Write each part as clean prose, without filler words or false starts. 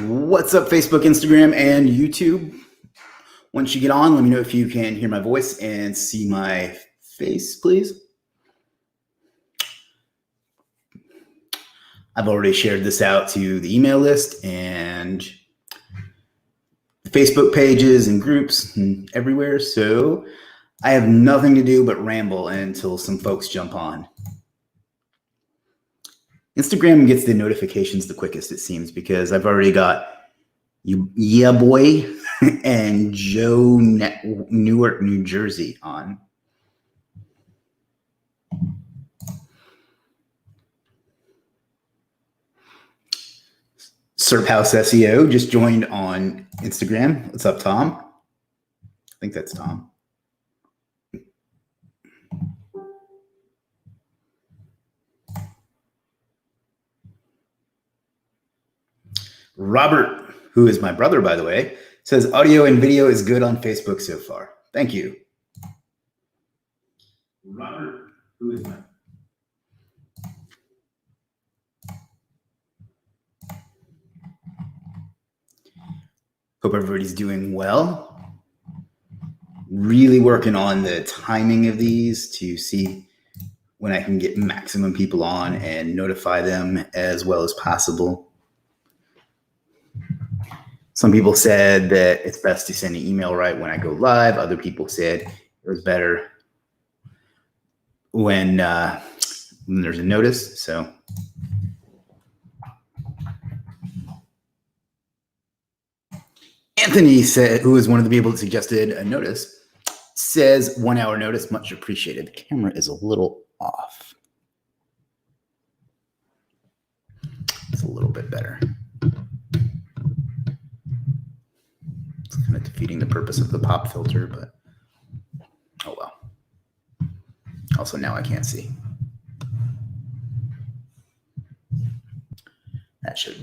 What's up, Facebook, Instagram, and YouTube? Once you get on, let me know if you can hear my voice and see my face, please. I've already shared this out to the email list and Facebook pages and groups and everywhere, so I have nothing to do but ramble until some folks jump on. Instagram gets the notifications the quickest, it seems, because I've already got you, yeah, boy, and Joe Newark, New Jersey on. Serp House SEO just joined on Instagram. What's up, Tom? I think that's Tom. Robert, who is my brother, by the way, says audio and video is good on Facebook so far. Thank you. Robert, who is my... Hope everybody's doing well. Really working on the timing of these to see when I can get maximum people on and notify them as well as possible. Some people said that it's best to send an email right when I go live. Other people said it was better when there's a notice. So Anthony said, who is one of the people that suggested a notice, says 1 hour notice, much appreciated. The camera is a little off. It's a little bit better. It's kind of defeating the purpose of the pop filter, but oh well. Also, now I can't see. That should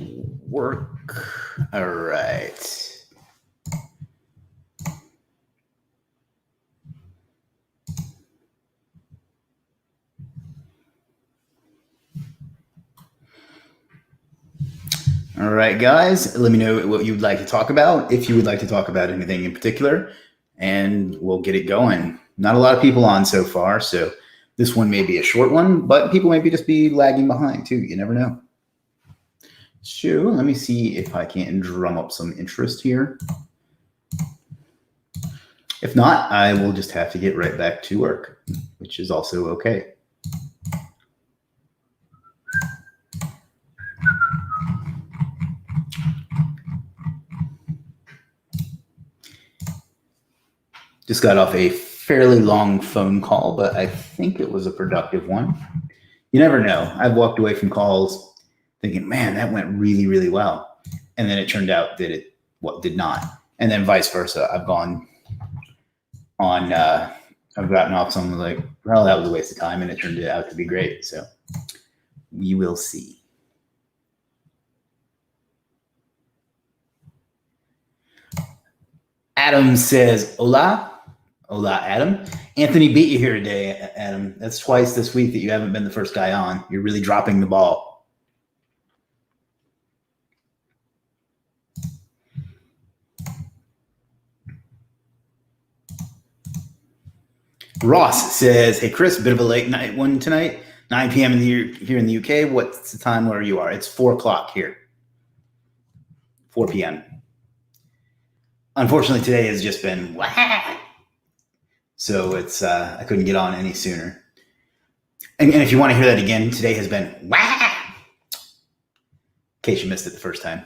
work. All right. All right, guys, let me know what you'd like to talk about, if you would like to talk about anything in particular, and we'll get it going. Not a lot of people on so far, so this one may be a short one, but people may just be lagging behind too. You never know. So let me see if I can drum up some interest here. If not, I will just have to get right back to work, which is also okay. Just got off a fairly long phone call, but I think it was a productive one. You never know. I've walked away from calls thinking, man, that went really, really well. And then it turned out that it did not. And then vice versa. I've gone on, I've gotten off someone like, well, that was a waste of time. And it turned out to be great. So we will see. Adam says, hola. Hola, Adam. Anthony beat you here today, Adam. That's twice this week that you haven't been the first guy on. You're really dropping the ball. Ross says, hey, Chris, a bit of a late night one tonight. 9 p.m. here in the UK. What's the time where you are? It's 4 o'clock here. 4 p.m. Unfortunately, today has just been wah. So it's I couldn't get on any sooner. And if you want to hear that again, today has been wah. In case you missed it the first time.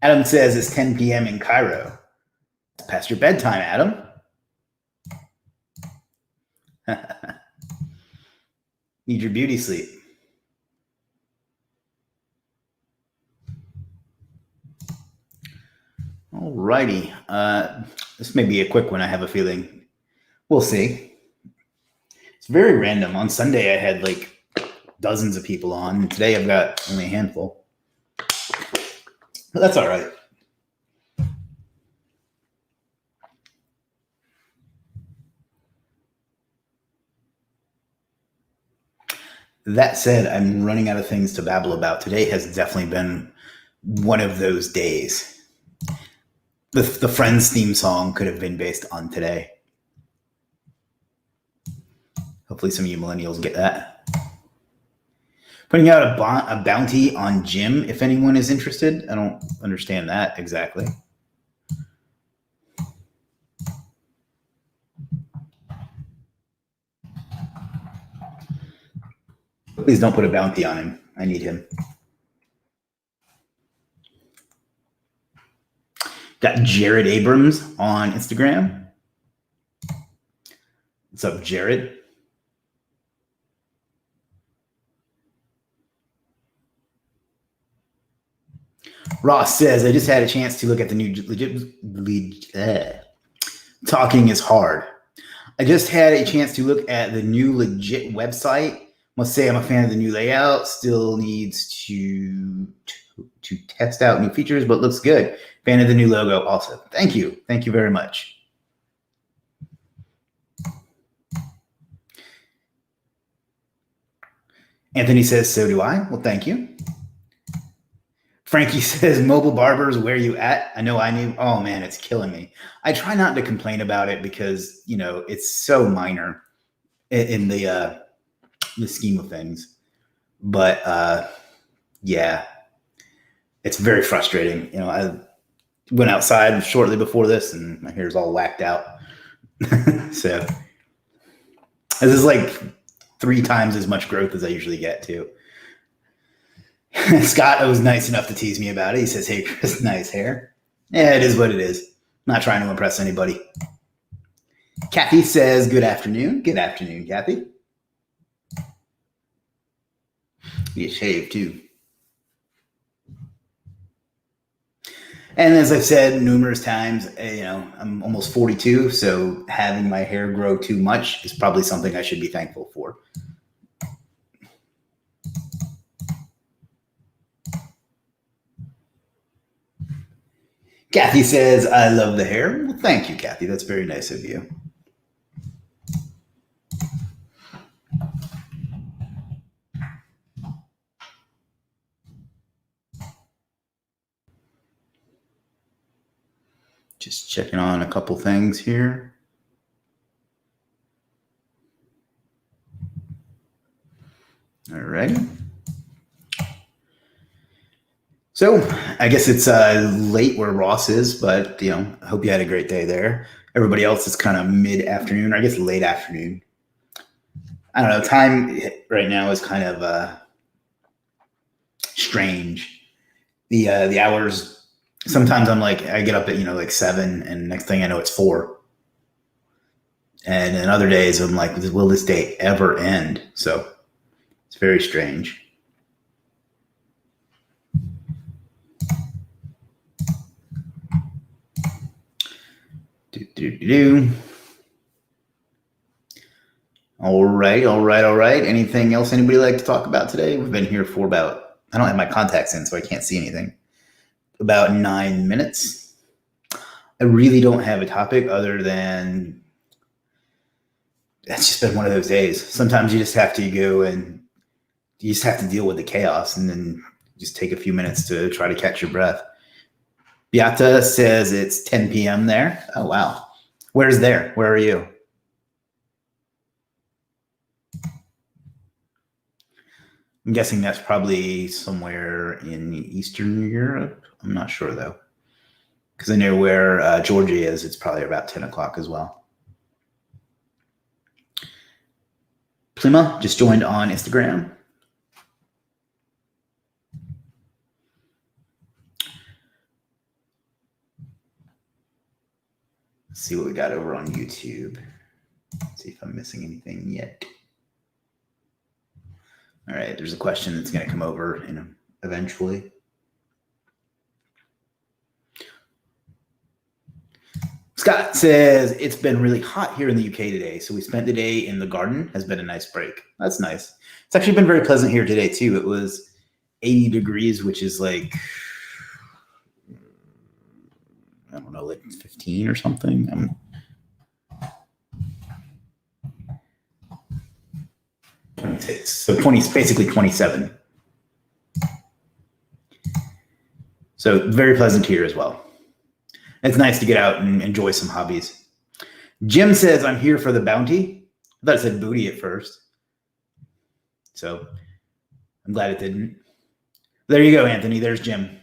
Adam says it's 10 p.m. in Cairo. It's past your bedtime, Adam. Need your beauty sleep. Alrighty. This may be a quick one, I have a feeling. We'll see. It's very random. On Sunday, I had like dozens of people on. And today, I've got only a handful. But that's all right. That said, I'm running out of things to babble about. Today has definitely been one of those days. The Friends theme song could have been based on today. Hopefully some of you millennials get that. Putting out a bounty on Jim, if anyone is interested. I don't understand that exactly. Please don't put a bounty on him. I need him. Got Jared Abrams on Instagram. What's up, Jared? Ross says, I just had a chance to look at the new Legiit. Talking is hard. I just had a chance to look at the new Legiit website. Must say I'm a fan of the new layout. Still needs to test out new features, but looks good. Fan of the new logo also. Thank you. Thank you very much. Anthony says, so do I. Well, thank you. Frankie says, mobile barbers, where you at? I know I knew. Oh, man, it's killing me. I try not to complain about it because, you know, it's so minor in the scheme of things. But, yeah, it's very frustrating. You know, I went outside shortly before this and my hair's all whacked out. So this is like 3 times as much growth as I usually get, too. Scott was nice enough to tease me about it. He says, hey, Chris, nice hair. Yeah, it is what it is. Not trying to impress anybody. Kathy says, good afternoon. Good afternoon, Kathy. Be a shave, too. And as I've said numerous times, you know, I'm almost 42, so having my hair grow too much is probably something I should be thankful for. Kathy says, I love the hair. Well, thank you, Kathy. That's very nice of you. Just checking on a couple things here. All right. So I guess it's late where Ross is, but, you know, I hope you had a great day there. Everybody else is kind of mid-afternoon, or I guess late afternoon. I don't know. Time right now is kind of strange. The hours, sometimes I'm like, I get up at, you know, like 7 and next thing I know it's 4. And then other days I'm like, will this day ever end? So it's very strange. All right. Anything else anybody like to talk about today? We've been here for about, I don't have my contacts in, so I can't see anything. About 9 minutes. I really don't have a topic other than it's just been one of those days. Sometimes you just have to go and you just have to deal with the chaos and then just take a few minutes to try to catch your breath. Beata says it's 10 p.m. there. Oh, wow. Where's there? Where are you? I'm guessing that's probably somewhere in Eastern Europe. I'm not sure, though. Because I know where Georgia is. It's probably about 10 o'clock as well. Plima just joined on Instagram. Let's see what we got over on YouTube. Let's see if I'm missing anything yet. All right, there's a question that's going to come over eventually. Scott says, it's been really hot here in the UK today, so we spent the day in the garden. Has been a nice break. That's nice. It's actually been very pleasant here today, too. It was 80 degrees, which is like, I don't know, like 15 or something. So 20, basically 27. So very pleasant here as well. It's nice to get out and enjoy some hobbies. Jim says, I'm here for the bounty. I thought it said booty at first. So I'm glad it didn't. There you go, Anthony. There's Jim.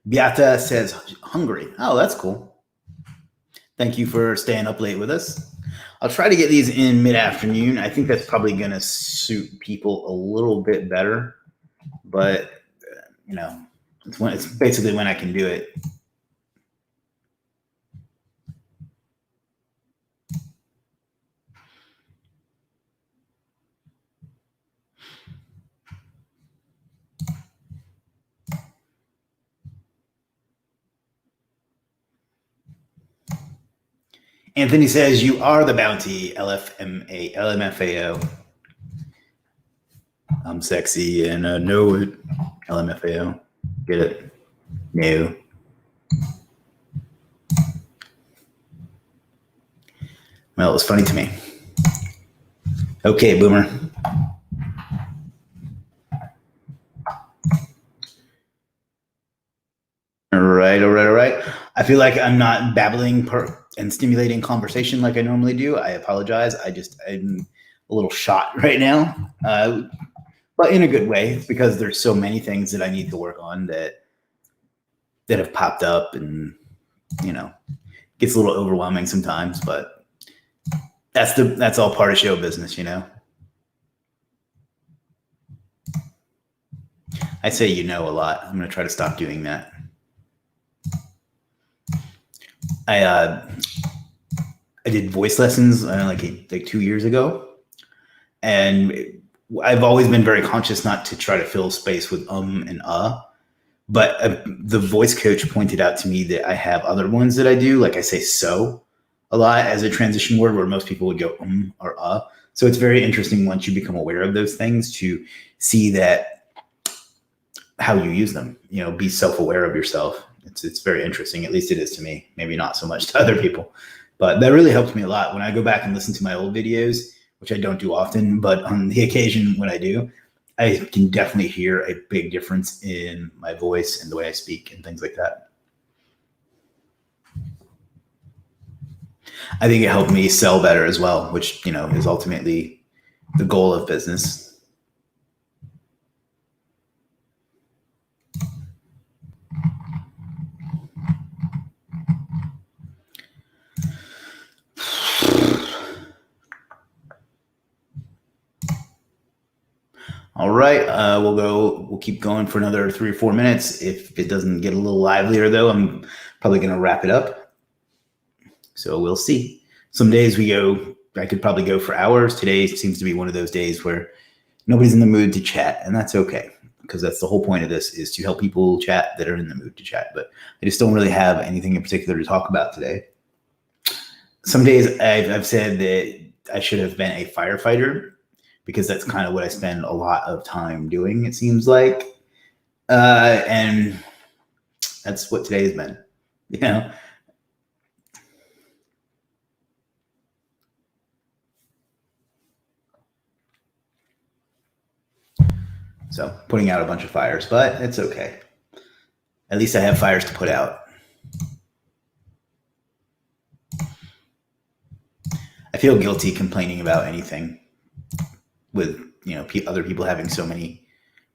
Beata says, hungry. Oh, that's cool. Thank you for staying up late with us. I'll try to get these in mid-afternoon. I think that's probably going to suit people a little bit better. But, it's basically when I can do it. Anthony says, you are the bounty, LMFAO. I'm sexy and I know it. LMFAO. Get it? No. Well, it was funny to me. Okay, Boomer. All right. I feel like I'm not babbling and stimulating conversation like I normally do. I apologize. I'm a little shot right now, but in a good way. It's because there's so many things that I need to work on that have popped up, and gets a little overwhelming sometimes. But that's all part of show business, I say a lot. I'm going to try to stop doing that. I did voice lessons like 2 years ago, and I've always been very conscious not to try to fill space with and but the voice coach pointed out to me that I have other ones that I do, like I say so a lot as a transition word, where most people would go or So it's very interesting once you become aware of those things to see that how you use them. Be self-aware of yourself. It's very interesting. At least it is to me. Maybe not so much to other people, but that really helps me a lot when I go back and listen to my old videos, which I don't do often, but on the occasion when I do, I can definitely hear a big difference in my voice and the way I speak and things like that. I think it helped me sell better as well, which, is ultimately the goal of business. All right, we'll keep going for another 3 or 4 minutes. If it doesn't get a little livelier, though, I'm probably going to wrap it up. So we'll see. Some days I could probably go for hours. Today seems to be one of those days where nobody's in the mood to chat, and that's okay, because that's the whole point of this, is to help people chat that are in the mood to chat. But I just don't really have anything in particular to talk about today. Some days I've said that I should have been a firefighter, because that's kind of what I spend a lot of time doing, it seems like. And that's what today's been, So putting out a bunch of fires, but it's okay. At least I have fires to put out. I feel guilty complaining about anything with, other people having so many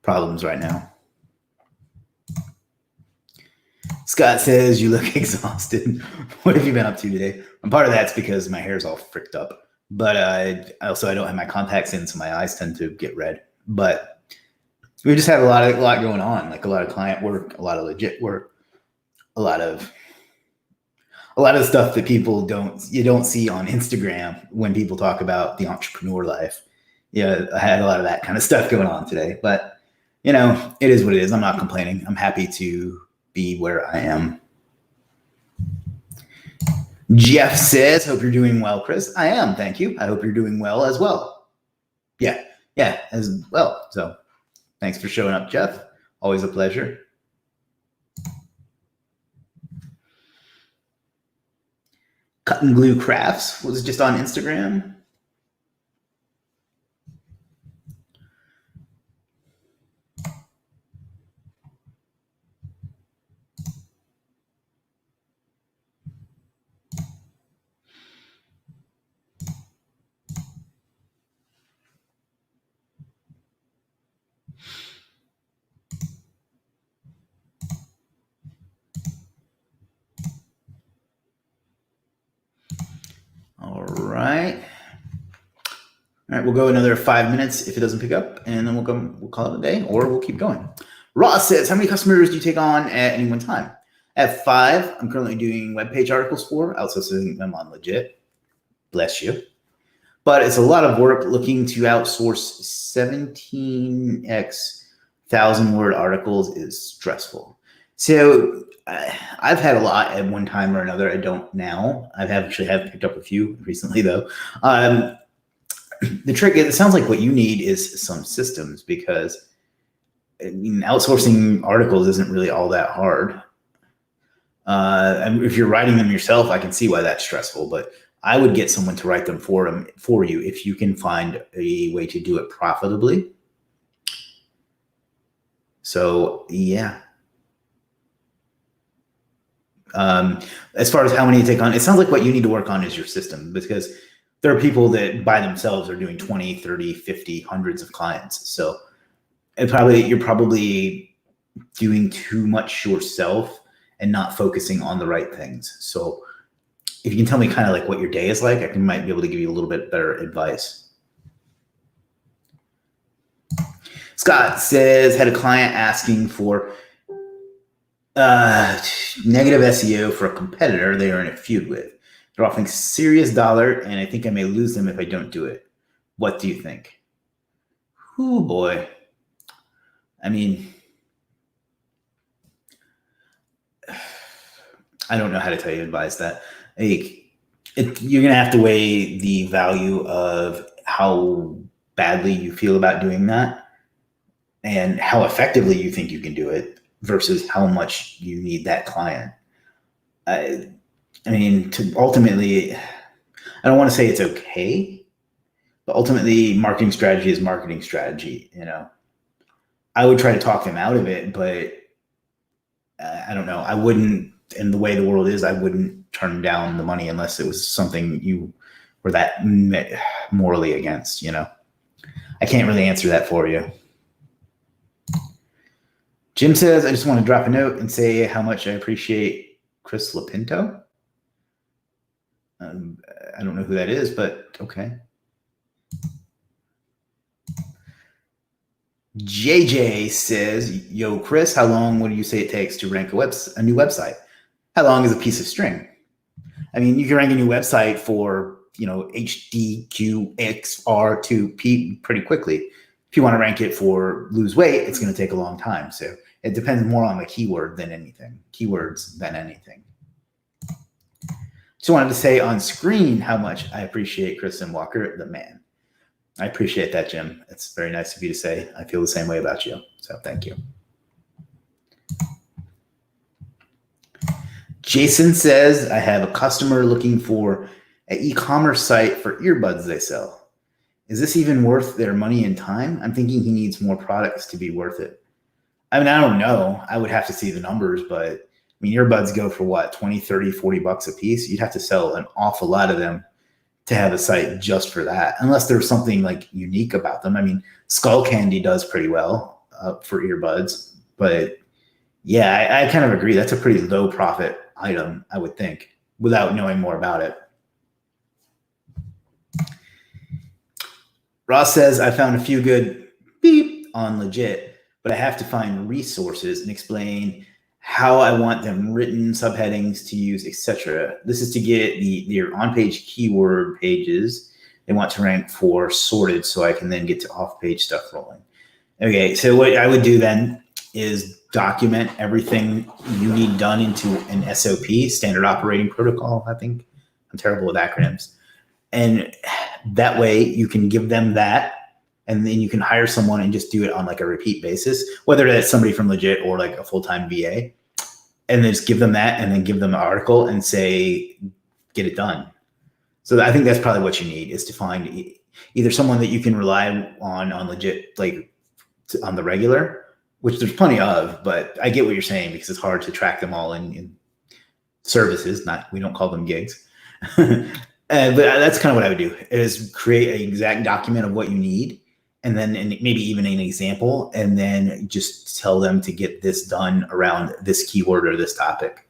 problems right now. Scott says, you look exhausted. What have you been up to today? And part of that's because my hair's all fricked up, but I don't have my contacts in, so my eyes tend to get red. But we just have a lot going on, like a lot of client work, a lot of legit work, a lot of stuff that you don't see on Instagram when people talk about the entrepreneur life. I had a lot of that kind of stuff going on today, but it is what it is. I'm not complaining. I'm happy to be where I am. Jeff says, hope you're doing well, Chris. I am, thank you. I hope you're doing well as well. Yeah, as well. So thanks for showing up, Jeff. Always a pleasure. Cut and Glue Crafts was just on Instagram. All right. All right, we'll go another 5 minutes if it doesn't pick up, and then we'll call it a day, or we'll keep going. Ross says, how many customers do you take on at any one time? I have 5. I'm currently doing web page articles for, outsourcing them on Legiit. Bless you. But it's a lot of work. Looking to outsource 17x 1,000-word articles is stressful. So I've had a lot at one time or another. I don't now. I actually have picked up a few recently, though. The trick is, it sounds like what you need is some systems, because outsourcing articles isn't really all that hard. And if you're writing them yourself, I can see why that's stressful, but I would get someone to write them for you if you can find a way to do it profitably. So yeah. As far as how many you take on, it sounds like what you need to work on is your system, because there are people that by themselves are doing 20, 30, 50, hundreds of clients. So you're probably doing too much yourself and not focusing on the right things. So if you can tell me kind of like what your day is like, I might be able to give you a little bit better advice. Scott says, had a client asking for negative SEO for a competitor they are in a feud with. They're offering serious dollar, and I think I may lose them if I don't do it. What do you think? Oh boy. I mean, I don't know how to tell you advise that. You're going to have to weigh the value of how badly you feel about doing that and how effectively you think you can do it versus how much you need that client. I mean, ultimately, I don't want to say it's okay, but ultimately marketing strategy is marketing strategy. I would try to talk them out of it, but I don't know. I wouldn't, in the way the world is, I wouldn't turn down the money unless it was something you were that morally against, I can't really answer that for you. Jim says, I just want to drop a note and say how much I appreciate Chris Lapinto. I don't know who that is, but okay. JJ says, yo, Chris, how long would you say it takes to rank a new website? How long is a piece of string? I mean, you can rank a new website for, HDQXR2P pretty quickly. If you want to rank it for lose weight, it's going to take a long time. So it depends more on the keywords than anything. Just wanted to say on screen how much I appreciate Kristen Walker, the man. I appreciate that, Jim. It's very nice of you to say. I feel the same way about you. So thank you. Jason says, I have a customer looking for an e-commerce site for earbuds they sell. Is this even worth their money and time? I'm thinking he needs more products to be worth it. I mean, I don't know. I would have to see the numbers, but I mean, earbuds go for what, 20, 30, 40 bucks a piece? You'd have to sell an awful lot of them to have a site just for that, unless there's something like unique about them. I mean, Skull Candy does pretty well for earbuds, but yeah, I kind of agree. That's a pretty low profit item, I would think, without knowing more about it. Ross says, I found a few good beep on Legiit, but I have to find resources and explain how I want them written, subheadings to use, etc. This is to get their on-page keyword pages they want to rank for sorted, so I can then get to off-page stuff rolling. Okay, so what I would do then is document everything you need done into an SOP, standard operating protocol, I think I'm terrible with acronyms. And that way you can give them that, and then you can hire someone and just do it on like a repeat basis, whether that's somebody from Legiit or like a full-time VA, and then just give them that and then give them an article and say, get it done. So I think that's probably what you need, is to find either someone that you can rely on Legiit, like on the regular, which there's plenty of, but I get what you're saying because it's hard to track them all in services. We don't call them gigs. But that's kind of what I would do, is create an exact document of what you need, and then maybe even an example, and then just tell them to get this done around this keyword or this topic.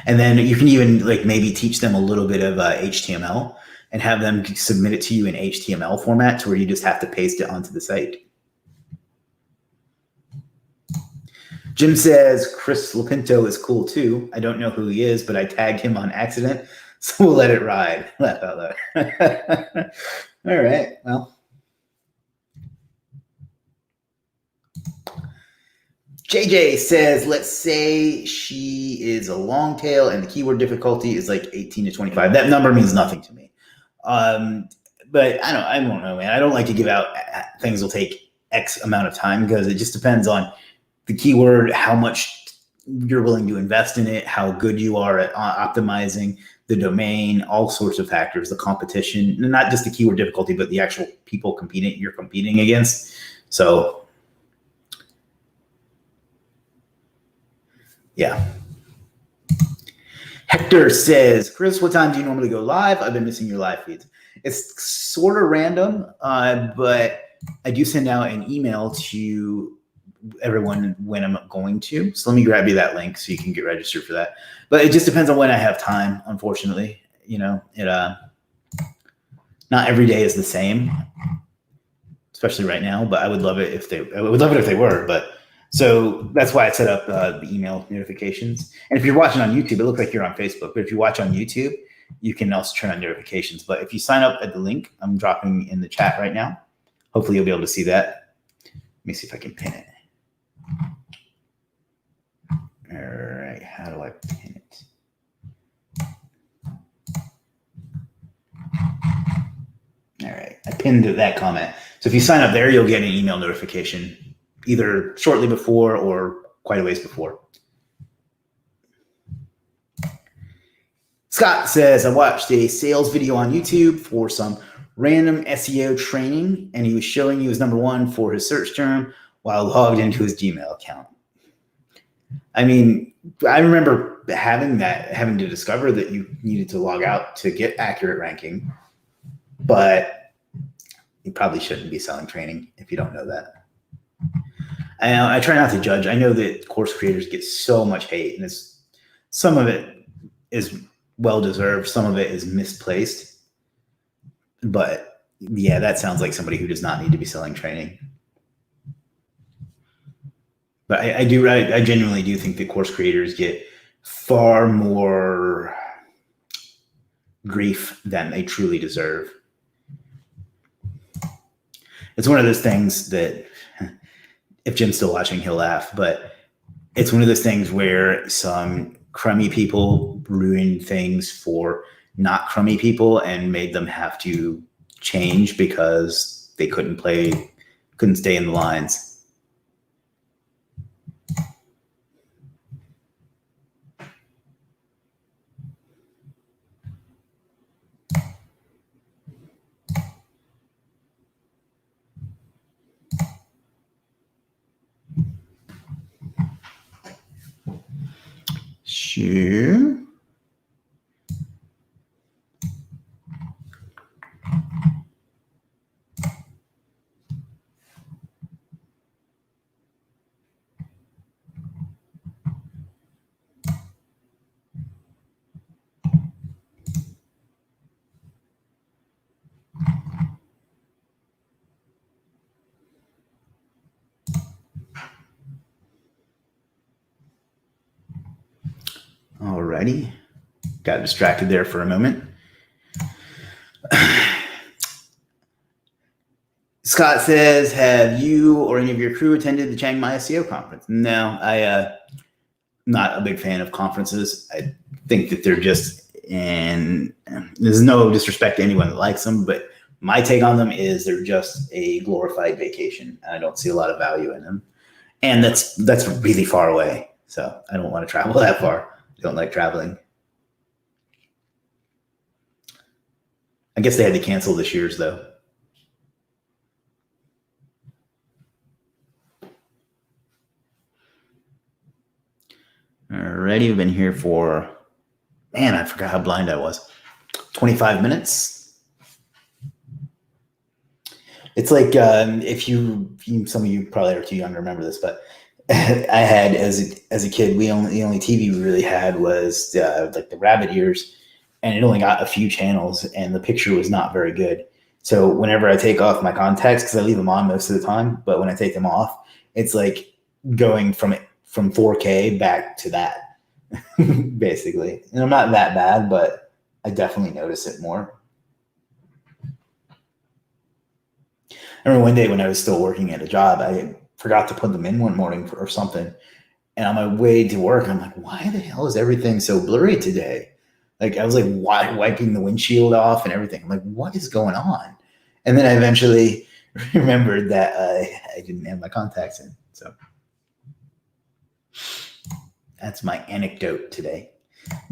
And then you can even like maybe teach them a little bit of HTML and have them submit it to you in HTML format, to where you just have to paste it onto the site. Jim says, Chris Lapinto is cool too. I don't know who he is, but I tagged him on accident, so we'll let it ride. Laugh out loud. All right, well. JJ says, let's say she is a long tail and the keyword difficulty is like 18 to 25. That number means nothing to me. But I don't know, man. I don't like to give out things will take X amount of time, because it just depends on the keyword, how much you're willing to invest in it, how good you are at optimizing the domain, all sorts of factors, the competition, not just the keyword difficulty, but the actual people you're competing against. So yeah. Hector says, Chris, what time do you normally go live? I've been missing your live feeds. It's sort of random, but I do send out an email to everyone when I'm going to. So let me grab you that link so you can get registered for that. But it just depends on when I have time, unfortunately. Not every day is the same, especially right now, but I would love it if they were. But so that's why I set up the email notifications. And if you're watching on YouTube, it looks like you're on Facebook, but if you watch on YouTube, you can also turn on notifications. But if you sign up at the link I'm dropping in the chat right now, hopefully you'll be able to see that. Let me see if I can pin it. All right, how do I pin it? All right, I pinned that comment. So if you sign up there, you'll get an email notification either shortly before or quite a ways before. Scott says, I watched a sales video on YouTube for some random SEO training, and he was showing he was #1 for his search term while logged into his Gmail account. I mean, I remember having to discover that you needed to log out to get accurate ranking, but you probably shouldn't be selling training if you don't know that. I try not to judge. I know that course creators get so much hate, and some of it is well-deserved, some of it is misplaced. But yeah, that sounds like somebody who does not need to be selling training. But I genuinely do think that course creators get far more grief than they truly deserve. It's one of those things that, if Jim's still watching, he'll laugh, but it's one of those things where some crummy people ruin things for not crummy people and made them have to change because they couldn't stay in the lines. Sure. Alrighty. Got distracted there for a moment. Scott says, have you or any of your crew attended the Chiang Mai SEO conference? No, not a big fan of conferences. I think that they're just, and there's no disrespect to anyone that likes them, but my take on them is they're just a glorified vacation. And I don't see a lot of value in them. And that's really far away. So I don't want to travel that far. I don't like traveling. I guess they had to cancel this year's though. Alrighty, we've been here for, man, I forgot how blind I was. 25 minutes. It's like if you, some of you probably are too young to remember this, but I had as a kid, the only TV we really had was like the rabbit ears, and it only got a few channels, and the picture was not very good. So whenever I take off my contacts, because I leave them on most of the time, but when I take them off, it's like going from 4K back to that, basically. And I'm not that bad, but I definitely notice it more. I remember one day when I was still working at a job, I forgot to put them in one morning or something. And on my way to work, I'm like, why the hell is everything so blurry today? Like, I was like wiping the windshield off and everything. I'm like, what is going on? And then I eventually remembered that I didn't have my contacts in. So that's my anecdote today.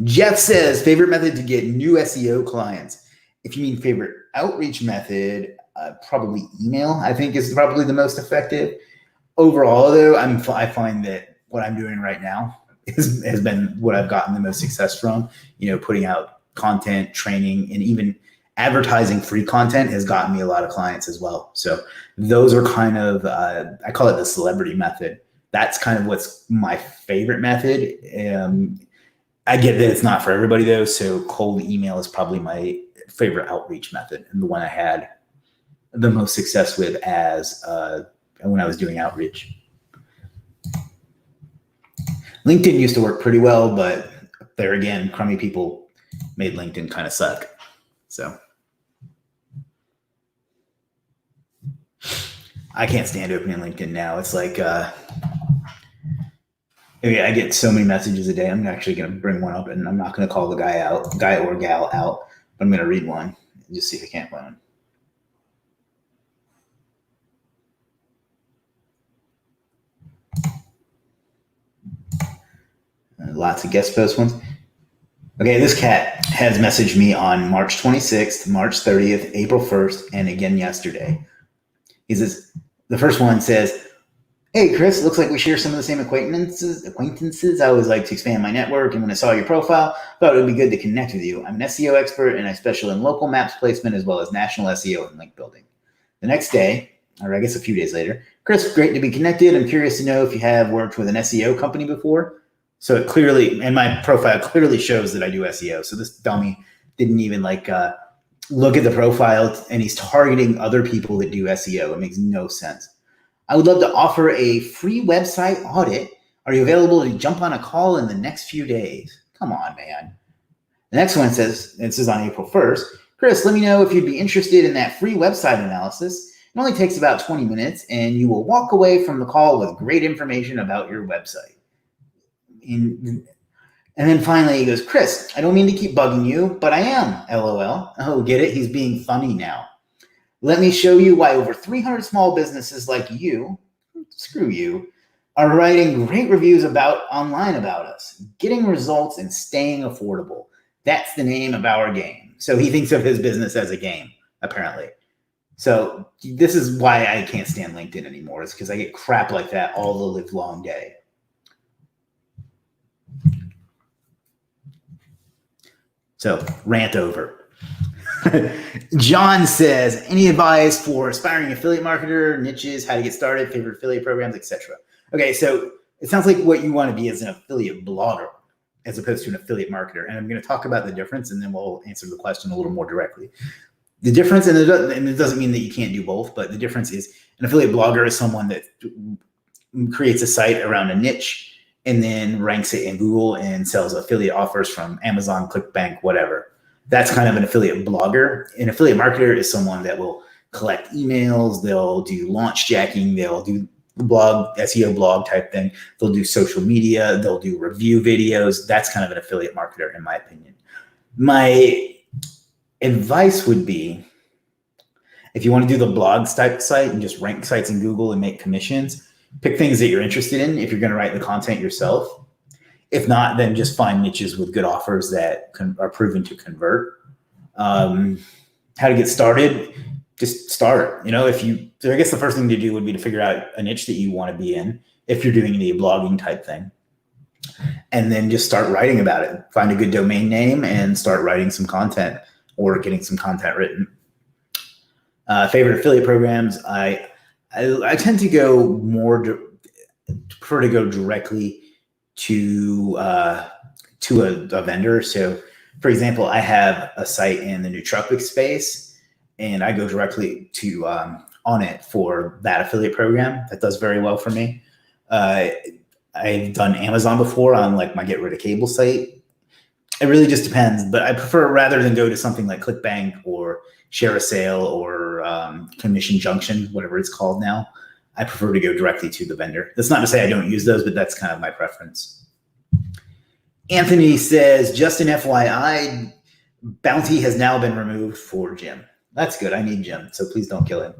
Jeff says, favorite method to get new SEO clients. If you mean favorite outreach method, probably email, I think, is probably the most effective. Overall, though, I find that what I'm doing right now has been what I've gotten the most success from. Putting out content, training, and even advertising free content has gotten me a lot of clients as well. So those are kind of, I call it the celebrity method. That's kind of what's my favorite method. I get that it's not for everybody though. So cold email is probably my favorite outreach method, and the one I had the most success with as when I was doing outreach. LinkedIn used to work pretty well, but there again, crummy people made LinkedIn kind of suck. So I can't stand opening LinkedIn now. It's like, I get so many messages a day. I'm actually going to bring one up, and I'm not going to call the guy or gal out, but I'm going to read one and just see if I can't find one. Lots of guest post ones. Okay, this cat has messaged me on March 26th, March 30th, April 1st, and again yesterday. He says, the first one says, hey, Chris, looks like we share some of the same acquaintances. I always like to expand my network, and when I saw your profile, I thought it would be good to connect with you. I'm an SEO expert, and I specialize in local maps placement as well as national SEO and link building. The next day, or I guess a few days later, Chris, great to be connected. I'm curious to know if you have worked with an SEO company before. So it clearly, and my profile clearly shows that I do SEO. So this dummy didn't even look at the profile, and he's targeting other people that do SEO. It makes no sense. I would love to offer a free website audit. Are you available to jump on a call in the next few days? Come on, man. The next one says, this is on April 1st, Chris, let me know if you'd be interested in that free website analysis. It only takes about 20 minutes, and you will walk away from the call with great information about your website. And then finally he goes, Chris, I don't mean to keep bugging you, but I am, LOL. Oh, get it? He's being funny now. Let me show you why over 300 small businesses like you, screw you, are writing great reviews online about us, getting results and staying affordable. That's the name of our game. So he thinks of his business as a game, apparently. So this is why I can't stand LinkedIn anymore. It's because I get crap like that all the live long day. So rant over. John says, any advice for aspiring affiliate marketer, niches, how to get started, favorite affiliate programs, etc. Okay, so it sounds like what you want to be is an affiliate blogger as opposed to an affiliate marketer. And I'm going to talk about the difference, and then we'll answer the question a little more directly. The difference, and it doesn't mean that you can't do both, but the difference is an affiliate blogger is someone that creates a site around a niche and then ranks it in Google and sells affiliate offers from Amazon, ClickBank, whatever. That's kind of an affiliate blogger. An affiliate marketer is someone that will collect emails, they'll do launch jacking, they'll do blog, SEO blog type thing. They'll do social media. They'll do review videos. That's kind of an affiliate marketer, in my opinion. My advice would be, if you want to do the blog type site and just rank sites in Google and make commissions, pick things that you're interested in if you're going to write the content yourself. If not, then just find niches with good offers that are proven to convert. How to get started? Just start. So I guess the first thing to do would be to figure out a niche that you want to be in if you're doing the blogging type thing. And then just start writing about it. Find a good domain name and start writing some content or getting some content written. Favorite affiliate programs? I tend to go prefer to go directly to a vendor. So, for example, I have a site in the nootropic space, and I go directly to on it for that affiliate program. That does very well for me. I've done Amazon before on like my Get Rid of Cable site. It really just depends, but I prefer, rather than go to something like ClickBank or Share a Sale or Commission Junction, whatever it's called now, I prefer to go directly to the vendor. That's not to say I don't use those, but that's kind of my preference. Anthony says, just an FYI, Bounty has now been removed for Jim. That's good. I need Jim, so please don't kill him.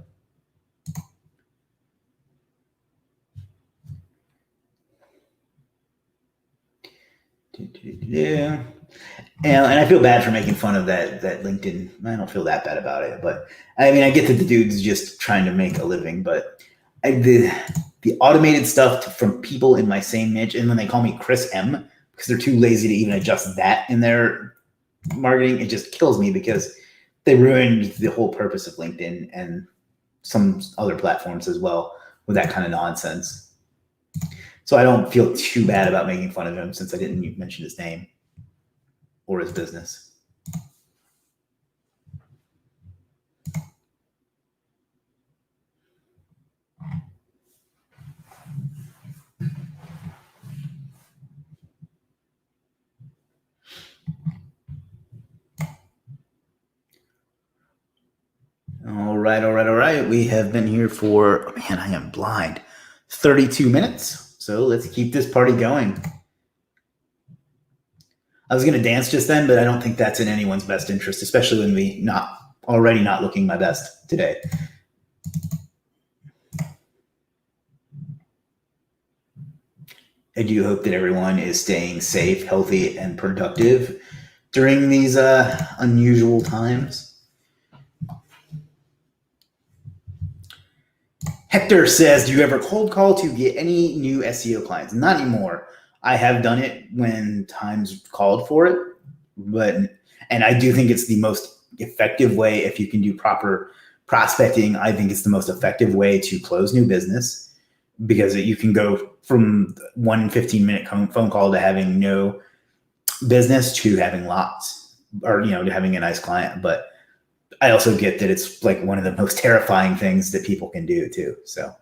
And I feel bad for making fun of that LinkedIn. I don't feel that bad about it, but I mean, I get that the dude's just trying to make a living, but the automated stuff from people in my same niche, and when they call me Chris M, because they're too lazy to even adjust that in their marketing, it just kills me, because they ruined the whole purpose of LinkedIn and some other platforms as well with that kind of nonsense. So I don't feel too bad about making fun of him, since I didn't mention his name or his business. All right. We have been here for, man, I am blind, 32 minutes. So let's keep this party going. I was going to dance just then, but I don't think that's in anyone's best interest, especially when we not looking my best today. I do hope that everyone is staying safe, healthy, and productive during these unusual times. Hector says, do you ever cold call to get any new SEO clients? Not anymore. I have done it when times called for it, and I do think it's the most effective way. If you can do proper prospecting, I think it's the most effective way to close new business, because you can go from one 15-minute phone call to having no business to having lots, or to having a nice client. But I also get that it's like one of the most terrifying things that people can do too. So,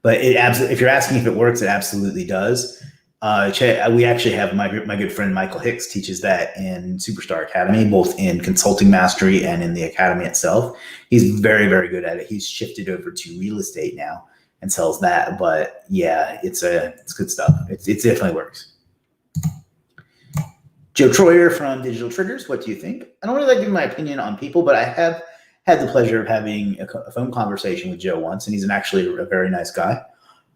but if you're asking if it works, it absolutely does. We actually have my good friend Michael Hicks teaches that in Superstar Academy, both in Consulting Mastery and in the Academy itself. He's very, very good at it. He's shifted over to real estate now and sells that. But yeah, it's good stuff. It definitely works. Joe Troyer from Digital Triggers, what do you think? I don't really like giving my opinion on people, but I have had the pleasure of having a phone conversation with Joe once, and he's actually a very nice guy.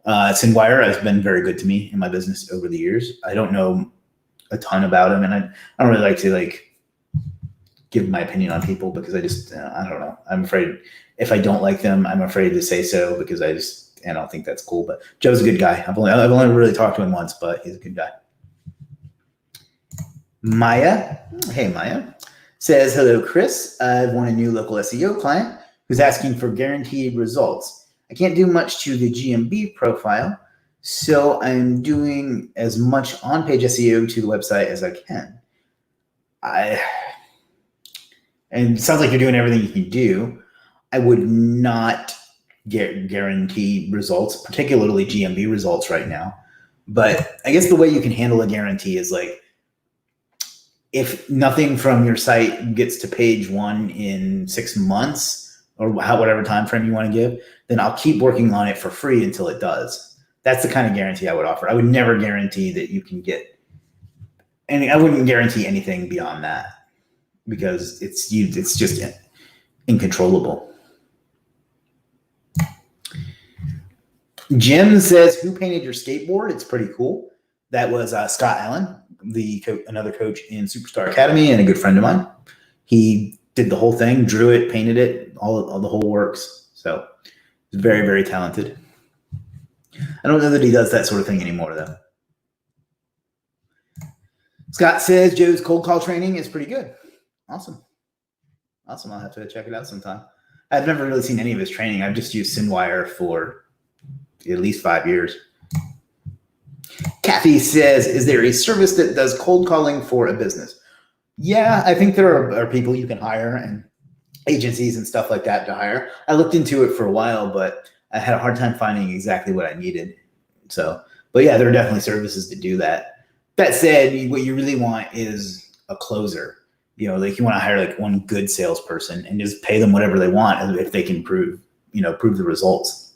Sindwire has been very good to me in my business over the years. I don't know a ton about him, and I don't really like to give my opinion on people, because I don't know. I'm afraid if I don't like them, I'm afraid to say so, because I don't think that's cool. But Joe's a good guy. I've only really talked to him once, but he's a good guy. Maya, hey Maya, says, hello Chris, I've won a new local SEO client who's asking for guaranteed results. I can't do much to the GMB profile, so I'm doing as much on-page SEO to the website as I can. And it sounds like you're doing everything you can do. I would not get guaranteed results, particularly GMB results right now. But I guess the way you can handle a guarantee is if nothing from your site gets to page 1 in 6 months, or whatever time frame you want to give, then I'll keep working on it for free until it does. That's the kind of guarantee I would offer. I would never guarantee that you can get, and I wouldn't guarantee anything beyond that because it's just incontrollable. Jim says, "Who painted your skateboard?" It's pretty cool. That was Scott Allen, another coach in Superstar Academy and a good friend of mine. He did the whole thing, drew it, painted it, all the whole works. So he's very, very talented. I don't know that he does that sort of thing anymore, though. Scott says Joe's cold call training is pretty good. Awesome. I'll have to check it out sometime. I've never really seen any of his training. I've just used Sendwire for at least 5 years. Kathy says, "Is there a service that does cold calling for a business?" Yeah, I think there are people you can hire and agencies and stuff like that to hire. I looked into it for a while, but I had a hard time finding exactly what I needed. But yeah, there are definitely services to do that. That said, what you really want is a closer. You want to hire one good salesperson and just pay them whatever they want if they can prove the results.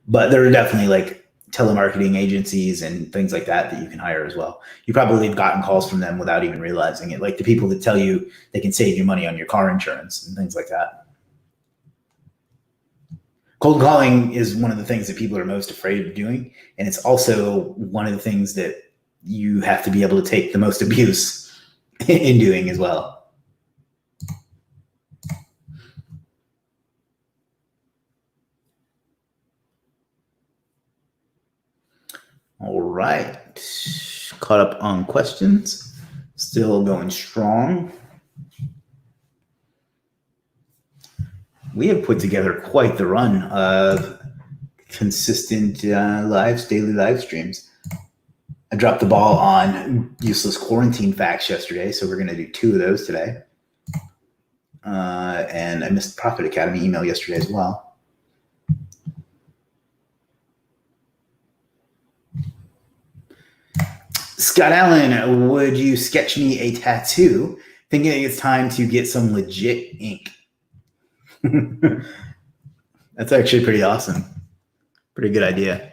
But there are definitely telemarketing agencies and things like that you can hire as well. You probably have gotten calls from them without even realizing it, like the people that tell you they can save you money on your car insurance and things like that. Cold calling is one of the things that people are most afraid of doing, and it's also one of the things that you have to be able to take the most abuse in doing as well. All right. Caught up on questions. Still going strong. We have put together quite the run of consistent daily live streams. I dropped the ball on useless quarantine facts yesterday, so we're going to do 2 of those today. And I missed the Profit Academy email yesterday as well. Scott Allen, would you sketch me a tattoo? Thinking it's time to get some Legiit ink. That's actually pretty awesome. Pretty good idea.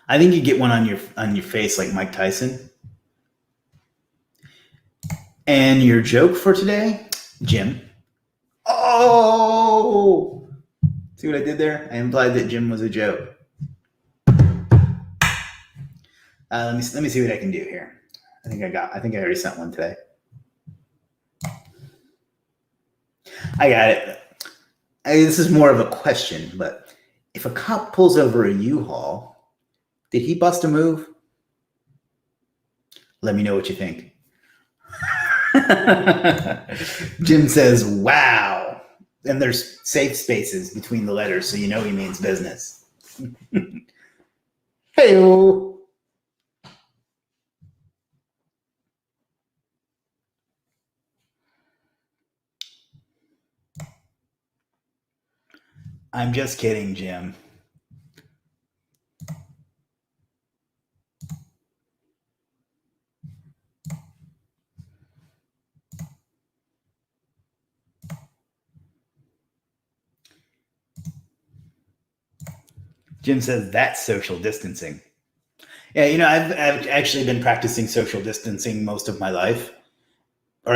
I think you get one on your face like Mike Tyson. And your joke for today, Jim. Oh, see what I did there? I implied that Jim was a joke. Let me see what I can do here. I think I already sent one today. I got it. This is more of a question, but if a cop pulls over a U-Haul, did he bust a move? Let me know what you think. Jim says, "Wow." And there's safe spaces between the letters, so you know he means business. Hey-o. I'm just kidding, Jim. Jim says that's social distancing. Yeah, I've actually been practicing social distancing most of my life. Or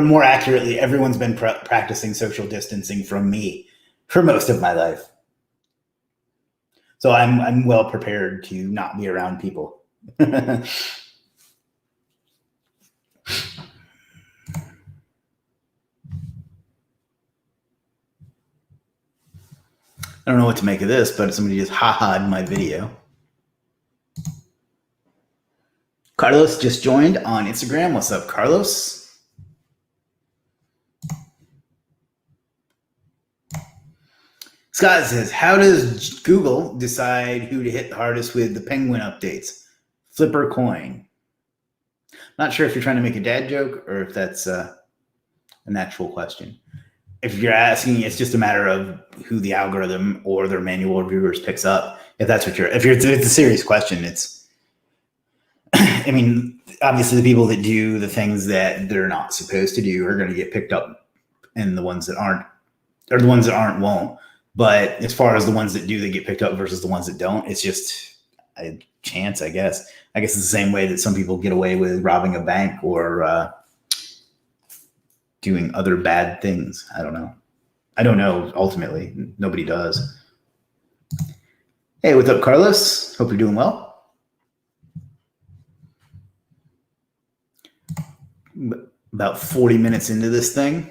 more accurately, everyone's been practicing social distancing from me for most of my life. So I'm well prepared to not be around people. I don't know what to make of this, but somebody just ha-ha'd my video. Carlos just joined on Instagram. What's up, Carlos? Scott says, "How does Google decide who to hit the hardest with the penguin updates? Flip or coin?" Not sure if you're trying to make a dad joke or if that's an actual question. If you're asking, it's just a matter of who the algorithm or their manual reviewers picks up. If that's what if it's a serious question, I mean, obviously the people that do the things that they're not supposed to do are going to get picked up, and the ones that aren't, or the ones that aren't won't. But as far as the ones that do, they get picked up versus the ones that don't, it's just a chance, I guess. I guess it's the same way that some people get away with robbing a bank or doing other bad things. I don't know. I don't know. Ultimately, nobody does. Hey, what's up, Carlos? Hope you're doing well. About 40 minutes into this thing.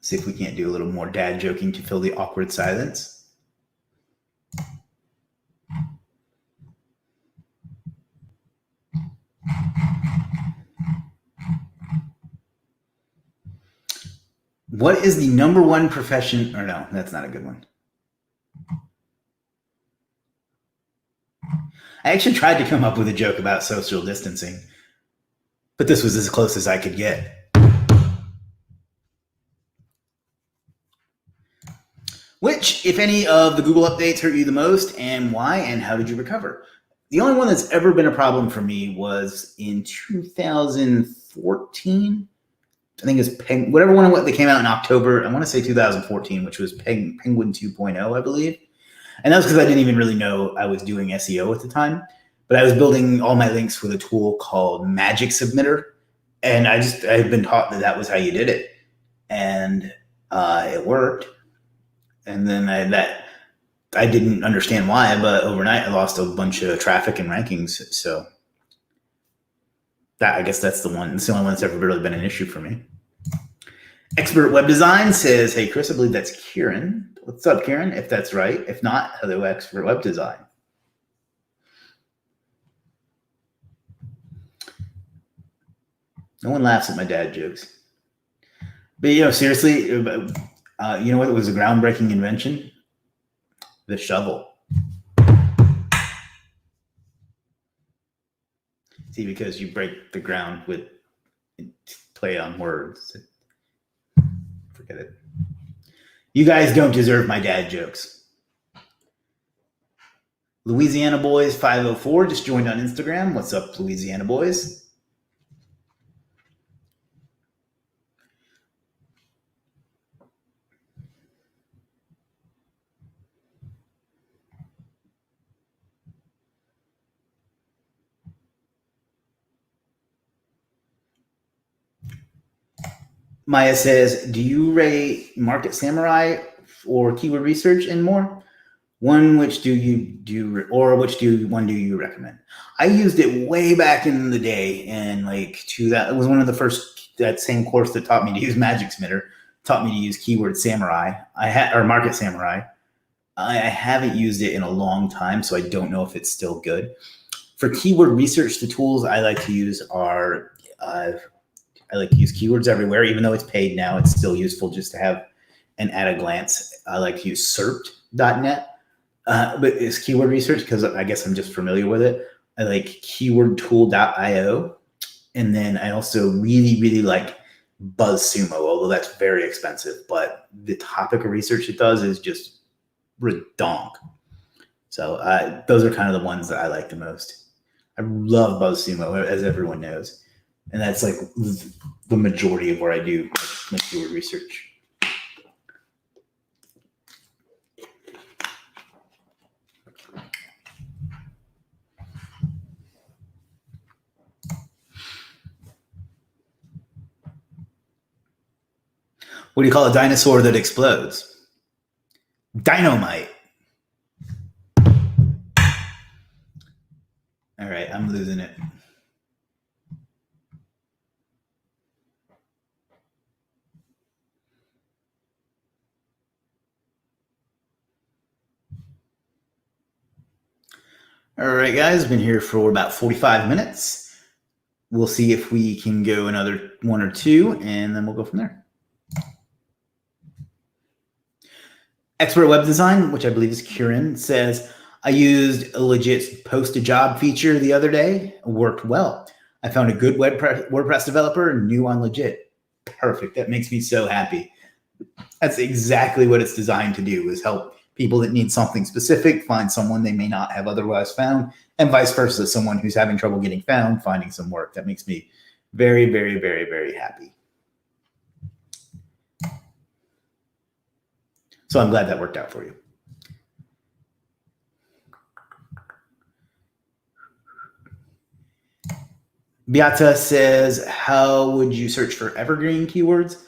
See if we can't do a little more dad joking to fill the awkward silence. What is the number one profession? Or no, that's not a good one. I actually tried to come up with a joke about social distancing, but this was as close as I could get. Which, if any, of the Google updates hurt you the most, and why, and how did you recover? The only one that's ever been a problem for me was in 2014. I think it's whatever one that came out in October. I want to say 2014, which was Penguin 2.0, I believe. And that was because I didn't even really know I was doing SEO at the time. But I was building all my links with a tool called Magic Submitter. And I had been taught that was how you did it. And it worked. And then I didn't understand why, but overnight I lost a bunch of traffic and rankings. So I guess that's the one. It's the only one that's ever really been an issue for me. Expert Web Design says, hey, Chris, I believe that's Kieran. What's up, Kieran? If that's right. If not, hello, Expert Web Design. No one laughs at my dad jokes. But, seriously, you know what was a groundbreaking invention? The shovel. See, because you break the ground with play on words. Forget it. You guys don't deserve my dad jokes. Louisiana Boys 504 just joined on Instagram. What's up, Louisiana Boys? Maya says, do you rate Market Samurai or keyword research and more? Which do you recommend? I used it way back in the day, and it was one of the first, that same course that taught me to use Magic Submitter, taught me to use Keyword Samurai. Or Market Samurai. I haven't used it in a long time, so I don't know if it's still good. For keyword research, the tools I like to use are I like to use Keywords Everywhere. Even though it's paid now, it's still useful just to have an at a glance. I like to use SERPT.net, but it's keyword research because I guess I'm just familiar with it. I like keywordtool.io. And then I also really, really like BuzzSumo, although that's very expensive. But the topic of research it does is just redonk. So those are kind of the ones that I like the most. I love BuzzSumo, as everyone knows. And that's like the majority of where I do my keyword research. What do you call a dinosaur that explodes? Dynamite. All right, I'm losing it. All right, guys, been here for about 45 minutes. We'll see if we can go another one or two, and then we'll go from there. Expert Web Design, which I believe is Kieran, says, I used a Legiit post a job feature the other day. It worked well. I found a good WordPress developer new on Legiit. Perfect. That makes me so happy. That's exactly what it's designed to do, is help people that need something specific find someone they may not have otherwise found, and vice versa, someone who's having trouble getting found, finding some work. That makes me very, very, very, very happy. So I'm glad that worked out for you. Beata says, how would you search for evergreen keywords?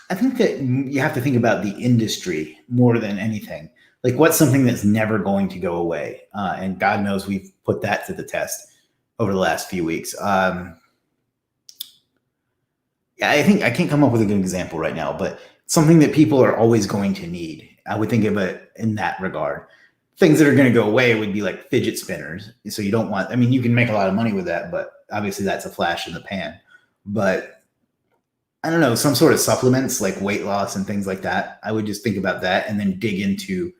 I think that you have to think about the industry more than anything. Like, what's something that's never going to go away? And God knows we've put that to the test over the last few weeks. Yeah, I think I can't come up with a good example right now, but something that people are always going to need. I would think of it in that regard. Things that are going to go away would be like fidget spinners. So you don't want, I mean, you can make a lot of money with that, but obviously that's a flash in the pan. But I don't know, some sort of supplements like weight loss and things like that. I would just think about that and then dig into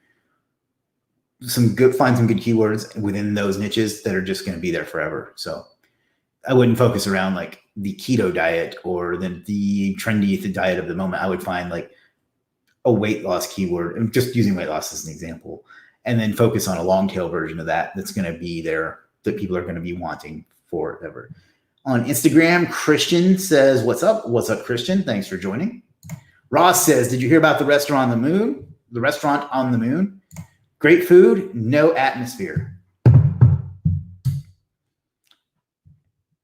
find some good keywords within those niches that are just going to be there forever. So I wouldn't focus around like the keto diet or the trendy diet of the moment. I would find like a weight loss keyword. I'm just using weight loss as an example, and then focus on a long tail version of that that's going to be there, that people are going to be wanting forever. On Instagram, Christian says, what's up? What's up, Christian? Thanks for joining. Ross says, did you hear about the restaurant on the moon? The restaurant on the moon? Great food, no atmosphere.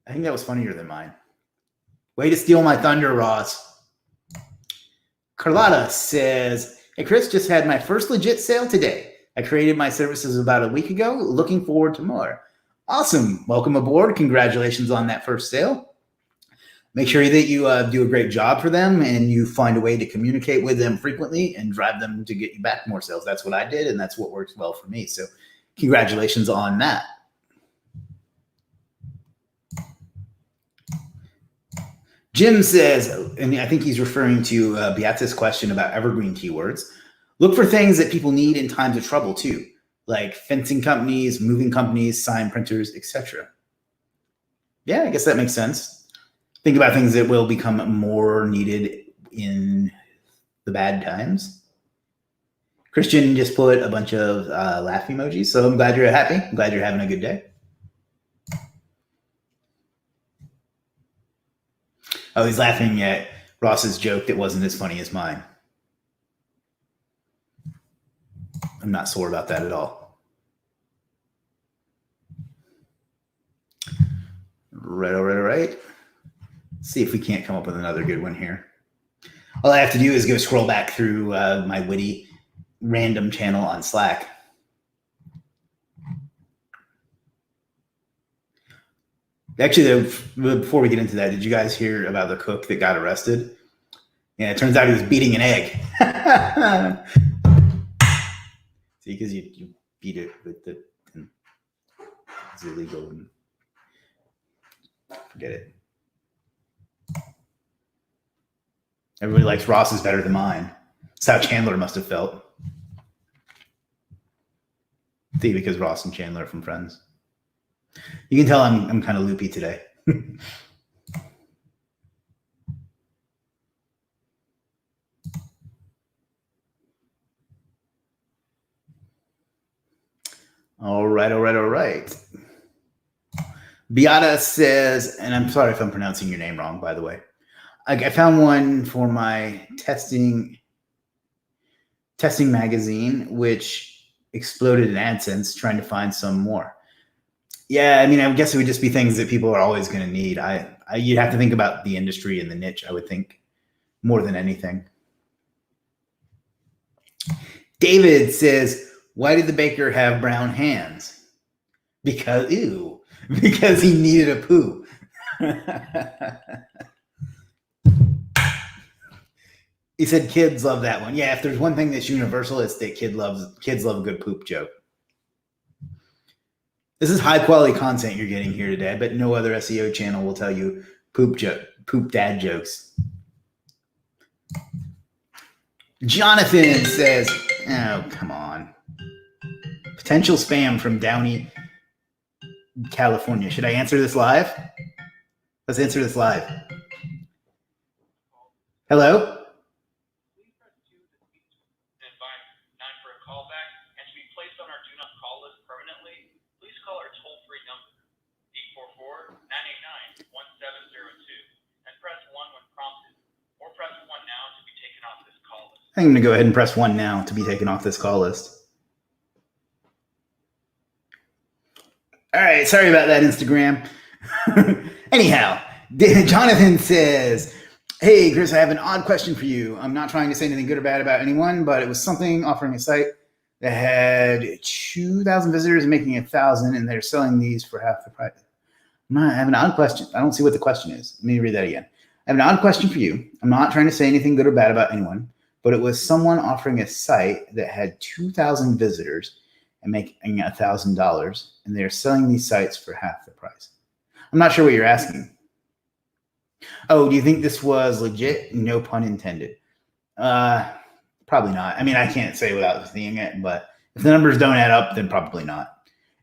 I think that was funnier than mine. Way to steal my thunder, Ross. Carlotta says, hey, Chris, just had my first Legiit sale today. I created my services about a week ago. Looking forward to more. Awesome. Welcome aboard. Congratulations on that first sale. Make sure that you do a great job for them and you find a way to communicate with them frequently and drive them to get you back more sales. That's what I did, and that's what works well for me. So congratulations on that. Jim says, and I think he's referring to Beata's question about evergreen keywords. Look for things that people need in times of trouble too, like fencing companies, moving companies, sign printers, etc. Yeah, I guess that makes sense. Think about things that will become more needed in the bad times. Christian just put a bunch of laugh emojis, so I'm glad you're happy. I'm glad you're having a good day. Oh, he's laughing at Ross's joke that wasn't as funny as mine. I'm not sore about that at all. Right. Let's see if we can't come up with another good one here. All I have to do is go scroll back through my witty random channel on Slack. Actually, before we get into that, did you guys hear about the cook that got arrested? Yeah, it turns out he was beating an egg. See, because you beat it with it, and it's illegal, and forget it. Everybody likes Ross is better than mine. That's how Chandler must have felt. See, because Ross and Chandler are from Friends. You can tell I'm kind of loopy today. All right. Beata says, and I'm sorry if I'm pronouncing your name wrong, by the way. I found one for my testing magazine, which exploded in AdSense, trying to find some more. Yeah, I mean, I guess it would just be things that people are always going to need. You'd have to think about the industry and the niche, I would think, more than anything. David says, why did the baker have brown hands? Because he needed a poo. He said kids love that one. Yeah, if there's one thing that's universal, it's that kids love a good poop joke. This is high quality content you're getting here today, but no other SEO channel will tell you poop dad jokes. Jonathan says, Oh, come on. Potential spam from Downey, California. Should I answer this live? Let's answer this live. Hello? I'm going to go ahead and press 1 now to be taken off this call list. All right, sorry about that, Instagram. Anyhow, Jonathan says, hey, Chris, I have an odd question for you. I'm not trying to say anything good or bad about anyone, but it was something offering a site that had 2,000 visitors and making 1,000, and they're selling these for half the price. I have an odd question. I don't see what the question is. Let me read that again. I have an odd question for you. I'm not trying to say anything good or bad about anyone, but it was someone offering a site that had 2,000 visitors and making $1,000, and they're selling these sites for half the price. I'm not sure what you're asking. Oh, do you think this was legit? No pun intended. Probably not. I mean, I can't say without seeing it, but if the numbers don't add up, then probably not.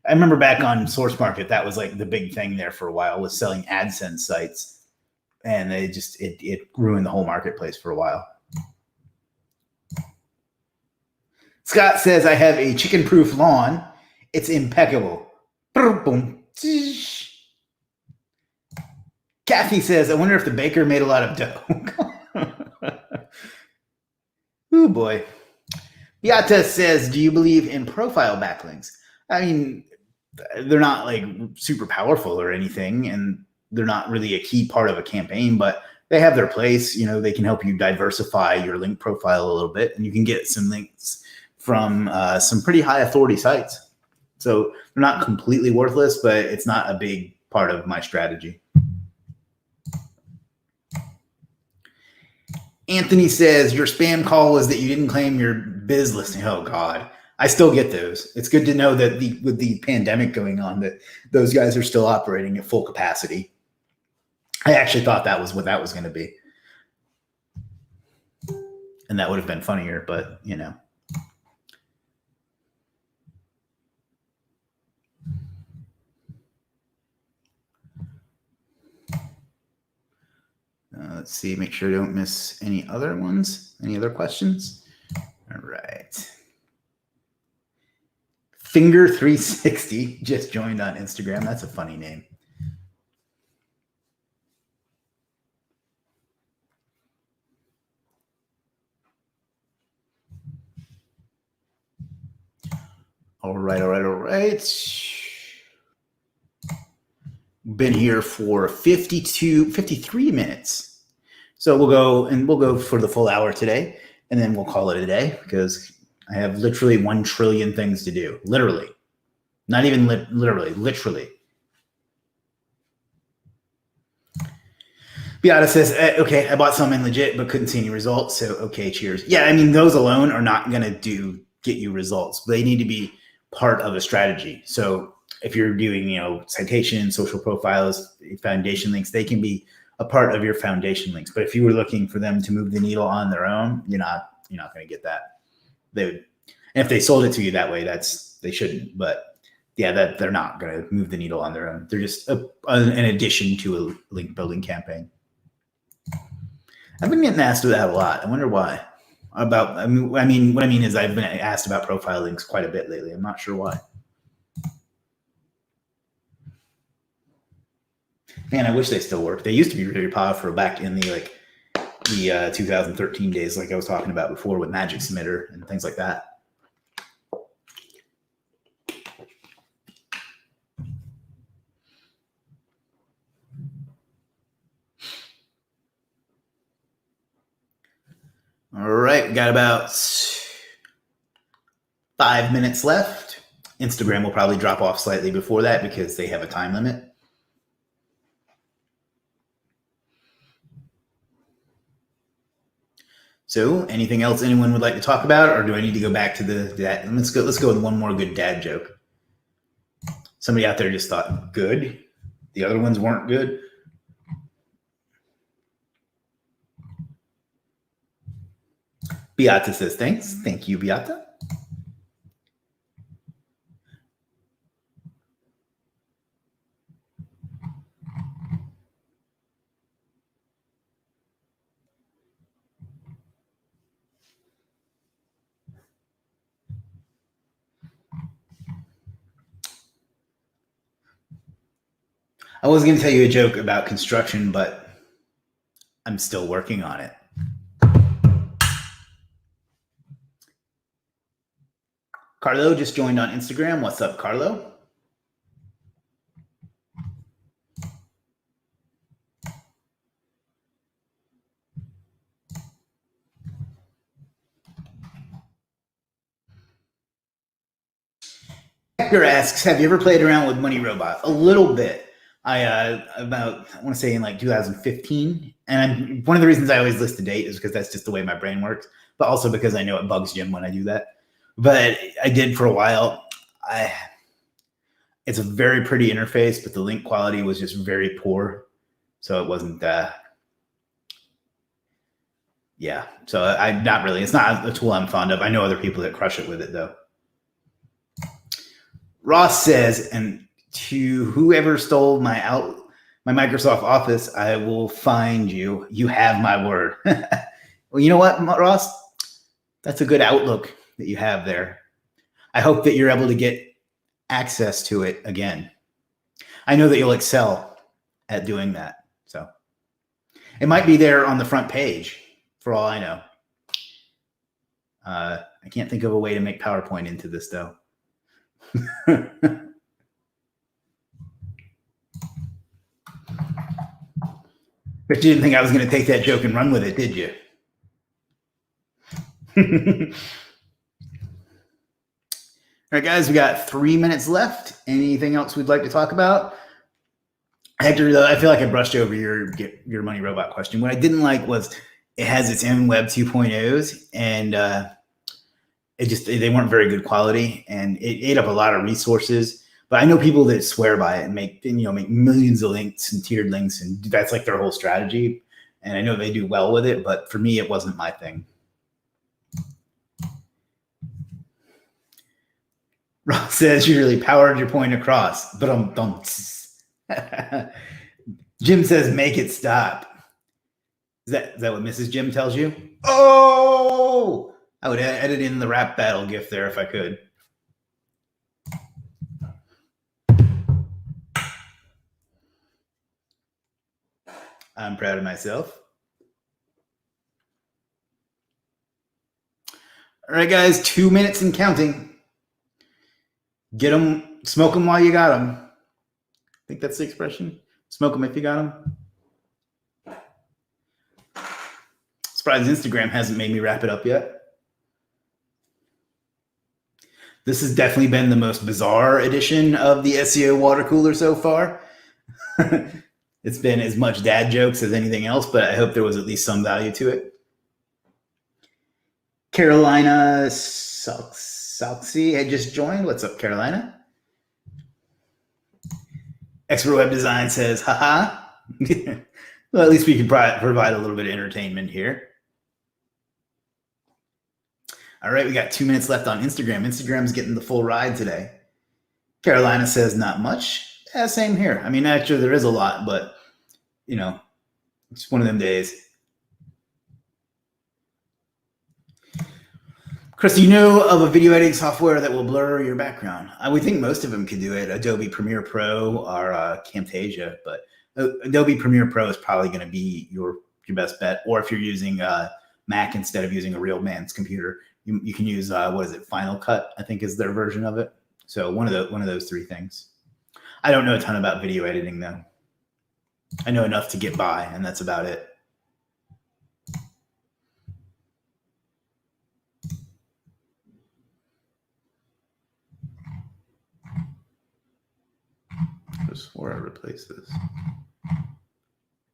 I remember back on Source Market, that was like the big thing there for a while, was selling AdSense sites, and they just it ruined the whole marketplace for a while. Scott says, I have a chicken-proof lawn. It's impeccable. Kathy says, I wonder if the baker made a lot of dough. Oh, boy. Beata says, do you believe in profile backlinks? I mean, they're not like super powerful or anything, and they're not really a key part of a campaign, but they have their place. You know, they can help you diversify your link profile a little bit, and you can get some links from some pretty high authority sites. So they're not completely worthless, but it's not a big part of my strategy. Anthony says, your spam call was that you didn't claim your biz listing. Oh, God. I still get those. It's good to know that with the pandemic going on, that those guys are still operating at full capacity. I actually thought that was what that was going to be. And that would have been funnier, but, you know. Let's see, make sure I don't miss any other ones. Any other questions? All right. Finger360 just joined on Instagram. That's a funny name. All right. Been here for 53 minutes. So we'll go for the full hour today, and then we'll call it a day because I have literally 1 trillion things to do. Literally. Not even literally. Beata says, okay, I bought some in Legiit, but couldn't see any results. So, okay, cheers. Yeah, I mean, those alone are not going to get you results. They need to be part of a strategy. So if you're doing, citations, social profiles, foundation links, they can be a part of your foundation links. But if you were looking for them to move the needle on their own, you're not going to get that. And if they sold it to you that way, they shouldn't. But yeah, that they're not going to move the needle on their own. They're just an addition to a link building campaign. I've been getting asked that a lot. I wonder why. What I mean is I've been asked about profile links quite a bit lately. I'm not sure why. Man, I wish they still work. They used to be really powerful back in the 2013 days, like I was talking about before with Magic Submitter and things like that. All right, we got about 5 minutes left. Instagram will probably drop off slightly before that because they have a time limit. So, anything else anyone would like to talk about, or do I need to go back to the dad? Let's go with one more good dad joke. Somebody out there just thought good. The other ones weren't good. Beata says thanks. Thank you, Beata. I was going to tell you a joke about construction, but I'm still working on it. Carlo just joined on Instagram. What's up, Carlo? Hector asks, have you ever played around with Money Robot? A little bit. I want to say in like 2015. And one of the reasons I always list the date is because that's just the way my brain works, but also because I know it bugs Jim when I do that. But I did for a while. It's a very pretty interface, but the link quality was just very poor. So it wasn't, yeah. So I'm not really, it's not a tool I'm fond of. I know other people that crush it with it though. Ross says, and to whoever stole my Microsoft Office, I will find you. You have my word. Well, you know what, Ross? That's a good outlook that you have there. I hope that you're able to get access to it again. I know that you'll excel at doing that. So it might be there on the front page for all I know. I can't think of a way to make PowerPoint into this though. But you didn't think I was going to take that joke and run with it, did you? All right, guys, we got 3 minutes left. Anything else we'd like to talk about? Hector, though, I feel like I brushed over your Money Robot question. What I didn't like was it has its own Web 2.0s, and they weren't very good quality, and it ate up a lot of resources. But I know people that swear by it and make millions of links and tiered links, and that's like their whole strategy. And I know they do well with it, but for me, it wasn't my thing. Ross says you really powered your point across, but Jim says make it stop. Is that what Mrs. Jim tells you? Oh, I would edit in the rap battle gif there if I could. I'm proud of myself. All right, guys, 2 minutes and counting. Get them, smoke them while you got them. I think that's the expression. Smoke them if you got them. Surprised Instagram hasn't made me wrap it up yet. This has definitely been the most bizarre edition of the SEO Water Cooler so far. It's been as much dad jokes as anything else, but I hope there was at least some value to it. Carolina Salksy had just joined. What's up, Carolina? Expert Web Design says, haha. Well, at least we can provide a little bit of entertainment here. All right, we got 2 minutes left on Instagram. Instagram's getting the full ride today. Carolina says not much. Yeah, same here. I mean, actually, there is a lot, but, it's one of them days. Chris, do you know of a video editing software that will blur your background? I would think most of them could do it. Adobe Premiere Pro or Camtasia, but Adobe Premiere Pro is probably going to be your best bet. Or if you're using Mac instead of using a real man's computer, you can use Final Cut, I think is their version of it. So one of those three things. I don't know a ton about video editing though. I know enough to get by, and that's about it. I swore I replaced this.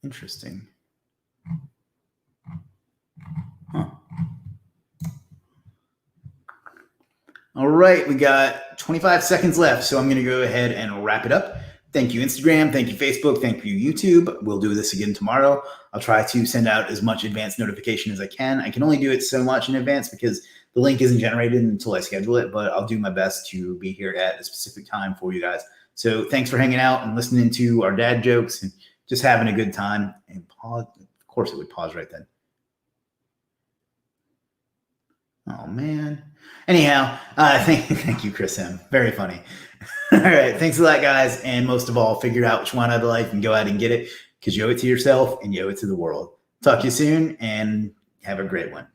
Interesting. Huh. All right, we got 25 seconds left, so I'm going to go ahead and wrap it up. Thank you, Instagram. Thank you, Facebook. Thank you, YouTube. We'll do this again tomorrow. I'll try to send out as much advanced notification as I can. I can only do it so much in advance because the link isn't generated until I schedule it, but I'll do my best to be here at a specific time for you guys. So thanks for hanging out and listening to our dad jokes and just having a good time. And pause. Of course, it would pause right then. Oh, man. Anyhow, thank you, Chris M. Very funny. All right. Thanks a lot, guys. And most of all, figure out which one out of life and go out and get it because you owe it to yourself and you owe it to the world. Talk to you soon and have a great one.